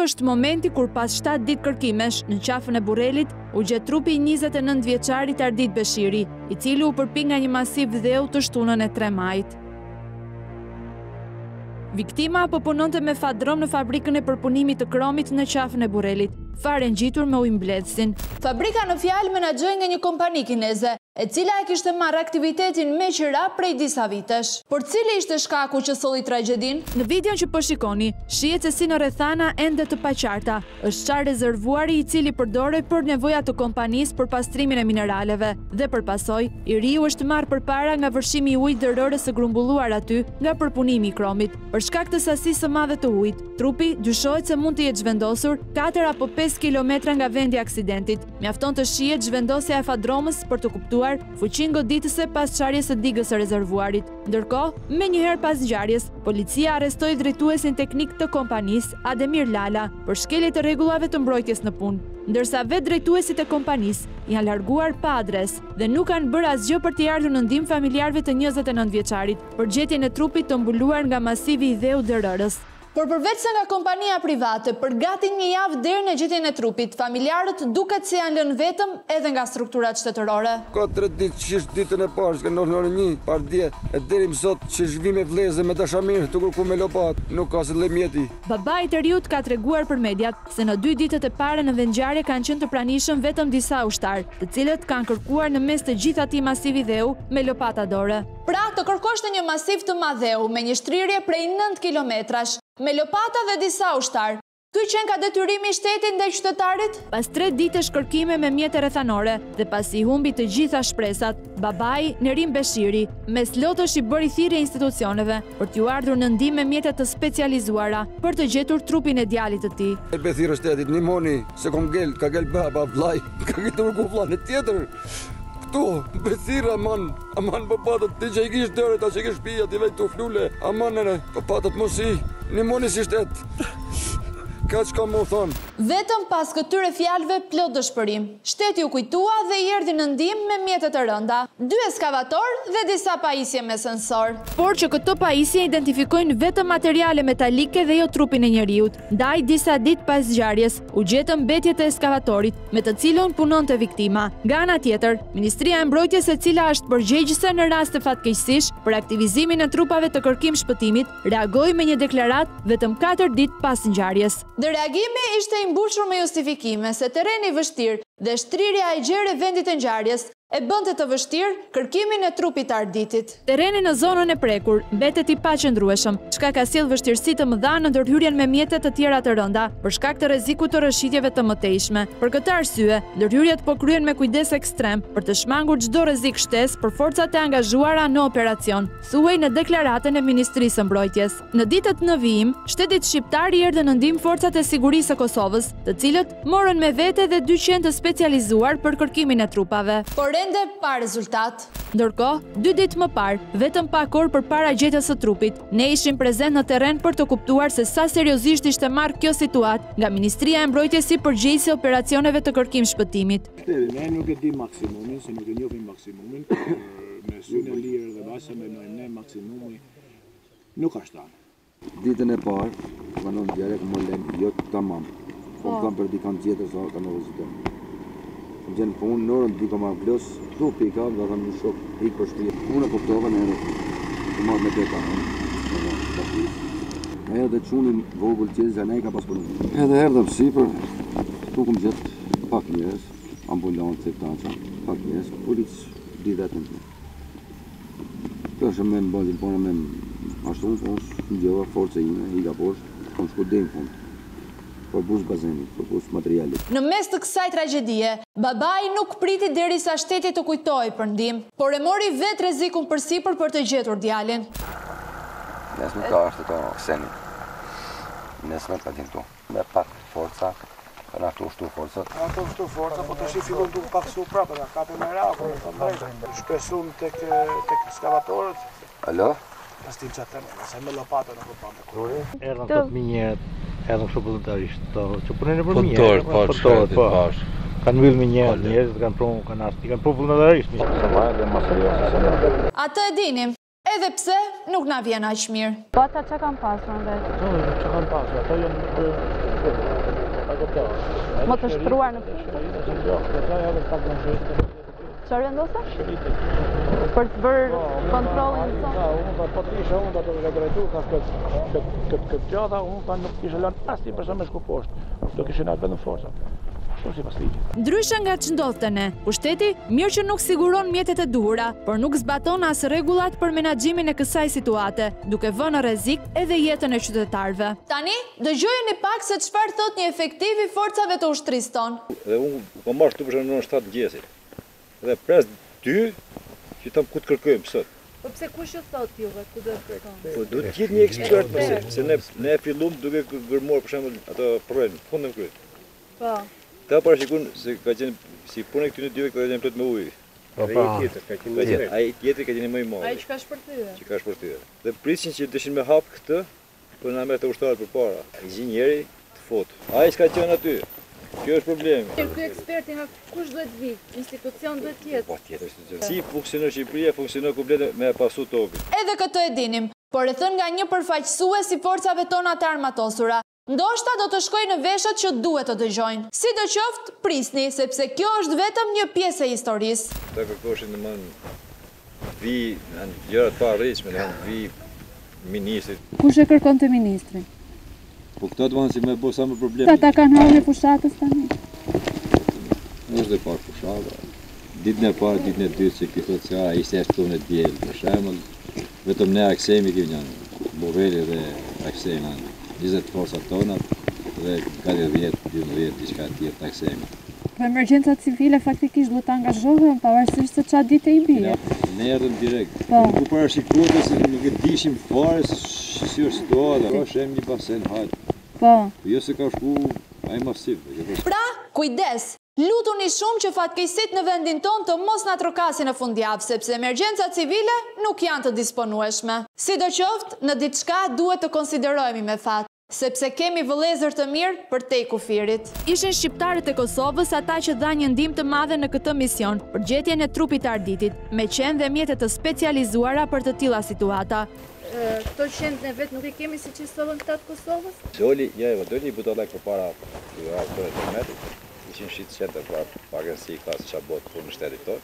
është momenti kur pas 7 ditë kërkimesh në qafën e Burrelit u gjet trupi i 29 vjeçarit Ardit Beshiri, i cili u përpi nga një masiv dheu të shtunën e 3 majit. Viktima po punonte me fadrom në fabrikën e përpunimit të kromit në qafën e Burrelit, fare ngjitur me ujëmbledhësin. Fabrika në fjalë menaxhoi nga një kompani kineze, e cila e kishte marrë aktivitetin me qira prej disa vitesh. Por cili ishte shkaku që solli tragjedin? Në videon që po shikoni, shihet se si në rrethana ende të paqarta është çar rezervuari i cili përdorej për nevojat të kompanisë për pastrimin e mineraleve dhe përpasoj, i riu është marrë përpara nga vërshimi i ujit dërorës së grumbulluar aty nga përpunimi i kromit. Për shkak të sasisë së madhe të ujit, trupi dyshohet se mund të jetë zhvendosur 4 apo 5 kilometra nga vendi i aksidentit. Mjafton të shihet zhvendosja e fadromës për të kuptuar fuqinë goditëse pas çarjes së digës së rezervuarit. Ndërkohë, menjëherë pas ngjarjes, policia arrestoi drejtuesin teknik të kompanisë, Ademir Lala, për shkelje të rregullave të mbrojtjes në punë, ndërsa vetë drejtuesit e kompanisë janë larguar pa adresë dhe nuk kanë bërë asgjë për t'i ardhur në ndihmë familjarëve të 29 vjeçarit për gjetjen e trupit të mbuluar nga masivi i dheu dërërës. Por përveç se nga kompania private për gati një javë deri në gjetjen e trupit, familjarët duket se janë lënë vetëm edhe nga strukturat shtetërore. Ka 3 ditë që është ditën e parë, që në orën 1, pardje, e deri më sot që zhvi me vlezë me dashamir të kërku me lopat, nuk ka se lëm jeti. Babai i të riut ka treguar për mediat se në 2 ditët e para në vendngjarje kanë qenë të pranishëm vetëm disa ushtar, të cilët kanë kërkuar në mes të gjithë atij masivi dheu me lopata dore. Pra, të kërkosh në një masiv të madheu me një shtrirje prej 9 kilometrash, me lopata dhe disa ushtar. Ky qenë ka detyrimi i shtetit ndaj qytetarit? Pas 3 ditësh kërkime me mjete rrethanore dhe pasi humbi të gjitha shpresat, babai Nerim Beshiri mes lotësh i bëri thirrje institucioneve për t'ju ardhur në ndihmë me mjete të specializuara për të gjetur trupin e djalit të tij. E bethirë shtetit, nimoni se ka gel baba vllai, ka gjetur ku vllajën tjetër. Këtu, besira, aman pëpatët, ti që i kish dërët, a që i kish pija, ti vejt të flule, aman nene, pëpatët mosi, një moni si shtetë. Ka që ka mu thonë. Vetëm pas këtyre fjalëve plot dëshpërim, shteti u kujtua dhe i erdhi në ndihmë me mjetet e rënda, 2 eskavator dhe disa pajisje me sensor. Por që këto pajisje identifikojnë vetëm materiale metalike dhe jo trupin e njeriut. Ndaj disa ditë pas ngjarjes, u gjetën mbetjet e eskavatorit, me të cilën punonte viktima. Nga ana tjetër, Ministria e Mbrojtjes, e cila është përgjegjëse në raste fatkeqësish për aktivizimin e trupave të kërkim shpëtimit, reagoi me një deklaratë vetëm 4 ditë pas ngjarjes. Dhe reagimi ishte i mbushur me justifikime se terreni i vështirë dhe shtrirja e gjerë e vendit të ngjarjes e bënte të vështirë kërkimin e trupit të Arditit. Terreni në zonën e prekur mbetet i paqëndrueshëm, çka ka sjellë vështirësi të mëdha në ndërhyrjen me mjete të tjera të rënda për shkak të rrezikut të rrëshitjeve të mëtejshme. Për këtë arsye, ndërhyrjet po kryen me kujdes ekstrem për të shmangur çdo rrezik shtesë për forcat e angazhuara në operacion, thuhej në deklaratën e Ministrisë së Mbrojtjes. Në ditët në vijim, shtetit shqiptar i erdhën në ndihmë forcat e sigurisë së Kosovës, të cilët morën me vete dhe 2 qenë të specializuar për kërkimin e trupave. Por ende pa rezultat. Ndërkohë, 2 ditë më parë, vetëm pak orë përpara gjetjes së trupit, ne ishim prezent në terren për të kuptuar se sa seriozisht ishte marrë kjo situatë nga Ministria e Mbrojtjes si përgjegjësi operacioneve të kërkim shpëtimit. Ne nuk e di maksimumin, se nuk e njohim maksimumin, me synë e lirë dhe basa mendojmë ne maksimumi nuk ashtë tanë. Ditën e parë, kanon direkt më lem, jo tamam. Po kam për dikant tjetër sa kanë vëzhgim. Gjenë punë në orën 2,+ trupi i kam dhe kam një shok ik për shpirë. Unë e kuptova në edhe të marrë me teta edhe qunin vogël qezë, ne i ka pas përnë. Edhe erdhëm sipër, tu këm gjetë pak njerëz, ambulancë, sektanca, pak njerëz, policë, di vetëm. Këshëm me më bazin pona me ashtu, në gjeva force ime, i ka poshtë, kam shku dhe në fund. Për bus bazenit, për bus materialit. Në mes të kësaj tragjedie, babai nuk priti derisa shteti të kujtoi për ndihmë, por e mori vetë rrezikun përsipër për të gjetur djalin. Nesme ka është të Kseni. Nesme ka qenë tu. Me pak forca, kanë ashtu shtu forcat. Ato shtu forca, po të shi fillon të paksu prapë, nga kape me rafë, shpesun tek ekskavatorët. Alo? Pas tim qatë se me lopatën në këpante. Erdhën të minjet, edhe kështu vullnetarisht, që punojnë për minjet. Punëtor, po. Kanë mbyll minjet, njerëzit kanë pru vullnetarisht. Atë e dinim, edhe pse nuk na vjen aq mirë. Po ata që kanë pasur në vetë? Që kanë pasur, ato janë Më të shtruar në çfarë vendosa? Për të bërë kontrollin Po të isha unë do të drejtu këtë gjata, unë nuk kishe lënë asnjë person me shku poshtë. Do kishin atë vetëm forca. Ndryshe nga që ndodhë të ne, pushteti mirë që nuk siguron mjetet e duhura, por nuk zbaton as rregullat për menaxhimin e kësaj situate, duke vënë në rrezik edhe jetën e qytetarëve. Tani, dëgjojeni pak se çfarë thot një efektiv i forcave të ushtrisë tonë. Dhe unë po marr këtu për shembull në 7 mëngjesit. Dhe pres 2 që tam ku të kërkojmë sot. Po pse kush ju thot juve ku do të kërkoni? Po duhet të jetë një ekspert se ne fillum duke gërmuar për shembull ato projekt fundën kryet. Po. Ta parashikun se ka qenë si punë këtyre dyve ka qenë plot me ujë. Ai tjetër ka qenë. Ai tjetër ka qenë më i madh. Ai që ka shpërthyer. Që ka shpërthyer. Dhe prishin që deshin me hap këtë, po na merr të ushtarët përpara. Inxhinieri të fot. Ai s'ka qenë aty. Kjo është problemi. Ky eksperti nga kush duhet vi? Institucion duhet jetë. Po tjetër institucion. Si funksionon Shqipëria, funksionon komplet me pasu tokën. Edhe këtë e dinim, por e thënë nga një përfaqësues i forcave tona të armatosura. Ndoshta do të shkoj në veshat që duhet të dëgjojnë. Sidoqoftë, prisni, sepse kjo është vetëm një pjesë e historisë. Ta kërkoshin në mënë vi në gjërat pa rritshme, në vi ministrit. Kush e kërkon të ministri? Po këto të vanë si me bo sa më probleme. Ta kanë hallën e fushatës tani. Është dhe parë fushata. Ditën e parë, ditën e dytë që ky thotë se ai ishte ashtu në diell. Për shembull, vetëm ne aksemi kemi janë. Borreli dhe aksemi. 20 forcat tona dhe gati 10-12 diçka tjetër taksemi. Po emergjenca civile faktikisht duhet të angazhohen pavarësisht se çfarë ditë i bie. Ne erdhëm direkt. Ku parashikuam se nuk e dishim fare si është situata. Po shem një basen hajt. Po. Jo se ka shku ai masiv. Pra, kujdes. Lutuni shumë që fatkeqësitë në vendin tonë të mos na trokasin në fundjavë, sepse emergjencat civile nuk janë të disponueshme. Sidoqoftë, në diçka duhet të konsiderohemi me fat, sepse kemi vëllezër të mirë për te kufirit. Ishin shqiptarët e Kosovës ata që dhanë një ndihmë të madhe në këtë mision për gjetjen e trupit të arditit, me qenë dhe mjete të specializuara për të tilla situata. Këto qenë ne vetë nuk i kemi si që sollën këta të Kosovës? Doli i butallak përpara metit. Ishin shqitë qëndër pakën si ka së qabot për në shtetit tonë.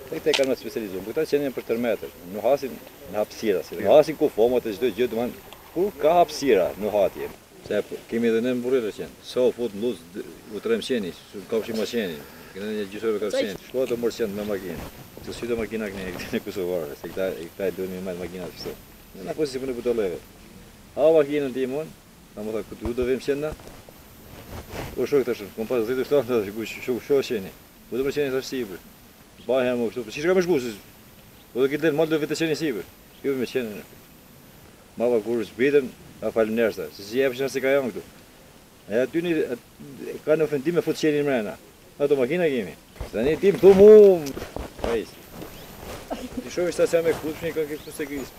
Dhe këte kanë me të specializuar, këta qenë për tërmetër, në hasin në hapsira. Në hasin ku fomat e gjithë gjithë, kur ka hapsira në hatje. Se kemi dhe në mburrë qenë, sa u fut në luz, u të remë qeni, ka përshim ma qeni, këne një gjithërve ka qeni. Shkoa të mërë qenë me makinë, të sytë makina këne e Kosovarë, se këta e duhet me majtë makinat kështu. Në në pozicion e butoleve. Ha makinën të imon, në më tha, këtë du të vim qenë na, o shok të shumë, kom pas 10 shtanë të shok qeni, po të më qeni të sipër, bahem o kështu, që shka me shku, po të këtë malë të vete qeni sipër, jo me qeni në. Mava kur zbitëm, a falim nërsta, se si jepë që nëse ka janë këtu. E aty një, ka në ofendim me fut qeni në mrena, ato makina kemi. Se një tim të mu, pa isë. Ti shumë ishta se me kutë, që një ka kështu se kështë.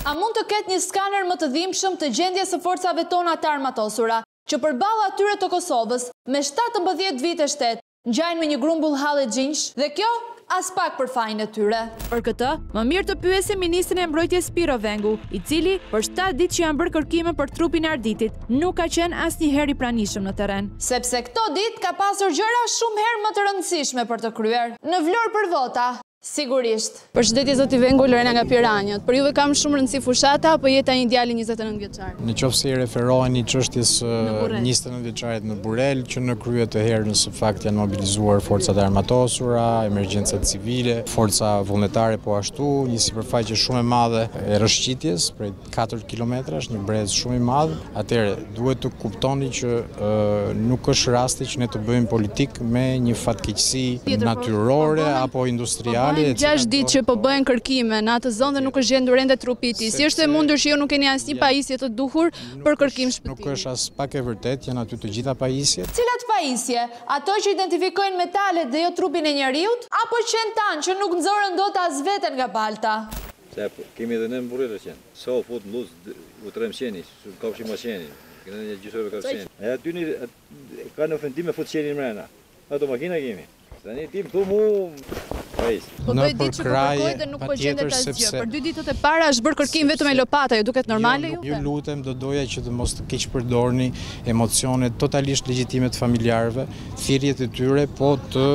A mund të ketë një skaner më të dhimbshëm të gjendjes së forcave tona të armatosura, që përballë atyre të Kosovës, me 17 vite shtet, ngjajnë me një grumbull halle gjinsh, dhe kjo as pak për fajin e tyre. Për këtë, më mirë të pyesim ministrin e mbrojtjes Piro Vengu, i cili për 7 ditë që janë bërë kërkime për trupin e arditit, nuk ka qenë asnjëherë i pranishëm në terren. Sepse këto ditë ka pasur gjëra shumë herë më të rëndësishme për të kryer. Në Vlorë për vota, sigurisht. Përshëndetje zoti Vengu, Lorena nga Piranjët. Për juve kam shumë rëndësi fushata apo jeta e një djali 29 vjeçar? Në qoftë se i referoheni çështjes 29 vjeçarit në Burel, që në krye të herës së fakt janë mobilizuar forcat e armatosura, emergjencat civile, forca vullnetare po ashtu, një sipërfaqe shumë e madhe e rrëshqitjes prej 4 kilometrash, një brez shumë i madh. Atëherë duhet të kuptoni që nuk është rasti që ne të bëjmë politik me një fatkeqësi natyrore apo industriale. 6 ditë që po bëhen kërkime në atë zonë dhe nuk është gjendur ende trupi i tij. Si është e mundur që ju nuk keni asnjë pajisje të duhur për kërkim shpëtimi? Nuk është as pak e vërtet, janë aty të gjitha pajisjet. Cilat pajisje? Ato që identifikojnë metalet dhe jo trupin e njeriut, apo qenë tanë që nuk nxorën dot as veten nga balta? Se kemi edhe në mburrë qenë, sa u fut në luz, u të remë qeni, ka përshim ma qeni, këne një gjithërve ka qeni. E aty një, ka në ofendim me fut qeni në mrena, ato makina kemi. Se një tim të mu, pajisje. Po do i ditë që kërkoj dhe nuk po gjendet asgjë. Për 2 ditët e para është bërë kërkim vetëm me lopata, ju duket normale ju? Ju lutem, do doja që të mos të keq përdorni emocionet totalisht legjitime të familjarëve, thirrjet e tyre, po të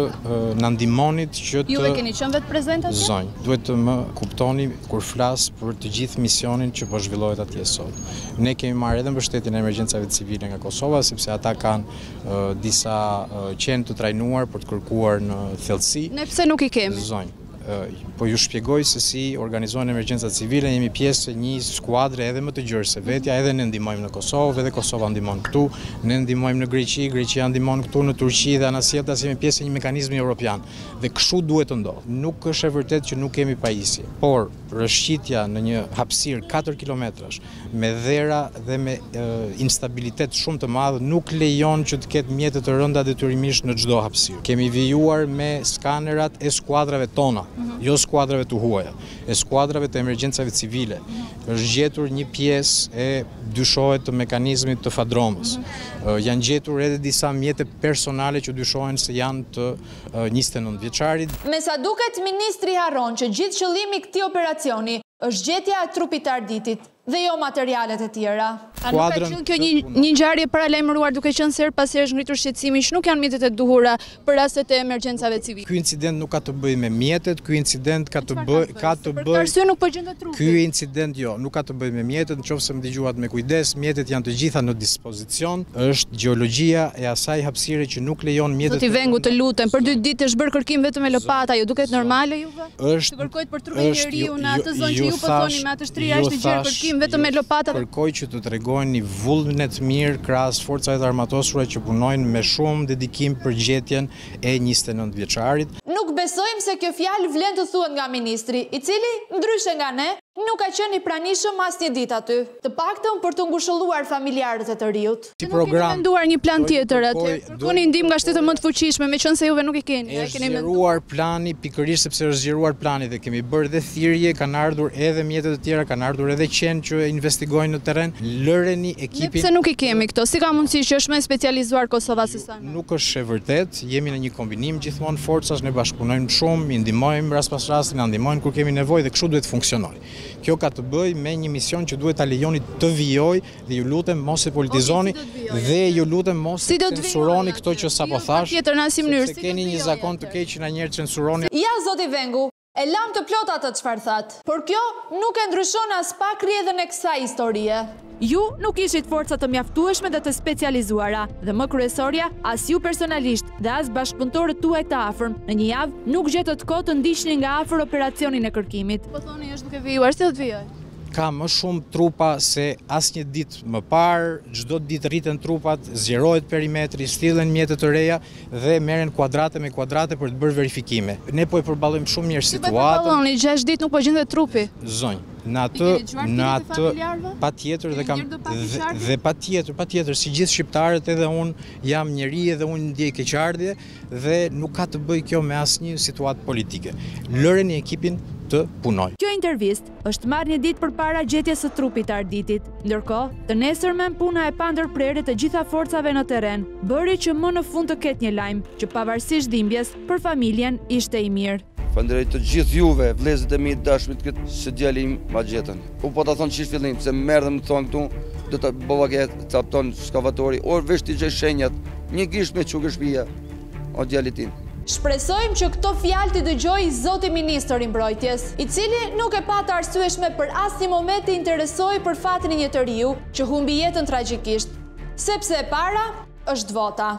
na ndihmonit që të... Ju e keni qenë vetë prezente atje? Zonjë, duhet të më kuptoni kur flas për të gjithë misionin që po zhvillohet atje sot. Ne kemi marrë edhe mbështetjen e emergjencave civile nga Kosova, sepse ata kanë disa qenë të trajnuar për të kërkuar në thellësi. Ne pse nuk i kemi? Zonjë, po ju shpjegoj se si organizohen emergjencat civile, jemi pjesë e një skuadre edhe më të gjerë se vetja, edhe ne ndihmojmë në Kosovë, edhe Kosova ndihmon këtu, ne ndihmojmë në Greqi, Greqia ndihmon këtu, në Turqi dhe anasjetas jemi pjesë e një mekanizmi evropian. Dhe kështu duhet të ndodhë. Nuk është e vërtet që nuk kemi pajisje, por rëshqitja në një hapësirë 4 kilometrash me dhera dhe me instabilitet shumë të madh nuk lejon që të ketë mjete të rënda detyrimisht në çdo hapësirë. Kemi vijuar me skanerat e skuadrave tona, jo skuadrave të huaja, e skuadrave të emergjencave civile. Është gjetur një pjesë e dyshohet të mekanizmit të fadromës. Janë gjetur edhe disa mjete personale që dyshohen se janë të 29 vjeçarit. Me sa duket, ministri harron që gjithë qëllimi i këtij operacioni është gjetja e trupit të arditit dhe jo materialet e tjera. A nuk ka qenë kjo një ngjarje paralajmëruar duke qenë se her pas here është ngritur shqetësimi që nuk janë mjetet e duhura për rastet e emergjencave civile? Ky incident nuk ka të bëjë me mjetet, ky incident ka të bëjë Për arsye nuk po gjendet trupi. Ky incident jo, nuk ka të bëjë me mjetet, nëse më dëgjuat me kujdes, mjetet janë të gjitha në dispozicion, është gjeologjia e asaj hapësire që nuk lejon mjetet. Zoti Vengu, të lutem, për 2 ditë është bërë kërkim vetëm me lopata, ju duket normale juve? Është kërkojt për trupin e njeriu në atë zonë që ju po thoni me atë shtrirë është gjerë kërkim vetëm me lopata. Kërkoj që të tregojnë vullnet mirë krahas forcave të armatosura që punojnë me shumë dedikim për gjetjen e 29 vjeçarit. Nuk besojmë se kjo fjalë vlen të thuhet nga ministri, i cili, ndryshe nga ne, nuk ka qenë i pranishëm asnjë ditë aty, të paktën për të ngushëlluar familjarët e të riut. Si program, menduar një plan tjetër aty. Kërkoni ndihmë nga shtetet më të fuqishme, meqense juve nuk i keni. Është zgjeruar plani, pikërisht sepse është zgjeruar plani dhe kemi bërë dhe thirrje, kanë ardhur edhe mjetet e tjera, kanë ardhur edhe qenë që investigojnë në terren. Lëreni ekipin. Ne pse nuk i kemi këto? Si ka mundësi që është më specializuar Kosova se sa ne? Nuk është e vërtet, jemi në një kombinim gjithmonë forcash, ne bashkëpunojmë shumë, i ndihmojmë rast pas rasti, na ndihmojnë kur kemi nevojë dhe kështu duhet të funksionojë. Kjo ka të bëjë me një mision që duhet ta lejoni të vijojë dhe ju lutem mos e politizoni dhe ju lutem mos e censuroni këto që sapo thash. Se keni një zakon të keq që na njerëz censuroni. Ja, zoti Vengu, e lam të plot atë çfarë that, por kjo nuk e ndryshon as pak rrjedhën e kësaj historie. Ju nuk ishit forca të mjaftueshme dhe të specializuara, dhe më kryesorja, as ju personalisht dhe as bashkëpunëtorët tuaj të afërm, në një javë nuk gjetët kohë të ndiqni nga afër operacionin e kërkimit. Po thoni është duke vijuar, si do të vijoj? Ka më shumë trupa se asnjë ditë më parë, çdo ditë rriten trupat, zgjerohet perimetri, stillen mjete të reja dhe merren kuadrate me kuadrate për të bërë verifikime. Ne po e përballojmë shumë mirë situatën. Si 6 ditë nuk po gjendet trupi. Zonjë, në atë patjetër dhe patjetër si gjithë shqiptarët edhe unë jam njeri edhe unë ndjej keqardhje dhe nuk ka të bëjë kjo me asnjë situatë politike. Lëreni ekipin të punoj. Kjo intervistë është marrë një ditë përpara gjetjes së trupit të arditit. Ndërkohë, të nesërmen puna e pandërprerje të gjitha forcave në terren bëri që më në fund të ketë një lajm që pavarësisht dhimbjes për familjen ishte i mirë. Falënderoj të gjithë juve, vëllezërit e mi të dashmit këtë se djali im ma gjetën. U po ta thonë qish fillim, se merë dhe më thonë këtu, do të bëva këtë capton skavatori, orë vesh t'i gjej shenjat, një gisht me çukë shtëpia, o djali tim. Shpresojmë që këto fjalë t'i dëgjojë zoti ministër i mbrojtjes, i cili nuk e pa të arsyeshme për asnjë moment të interesojë për fatin e një të riu që humbi jetën tragjikisht, sepse e para është vota.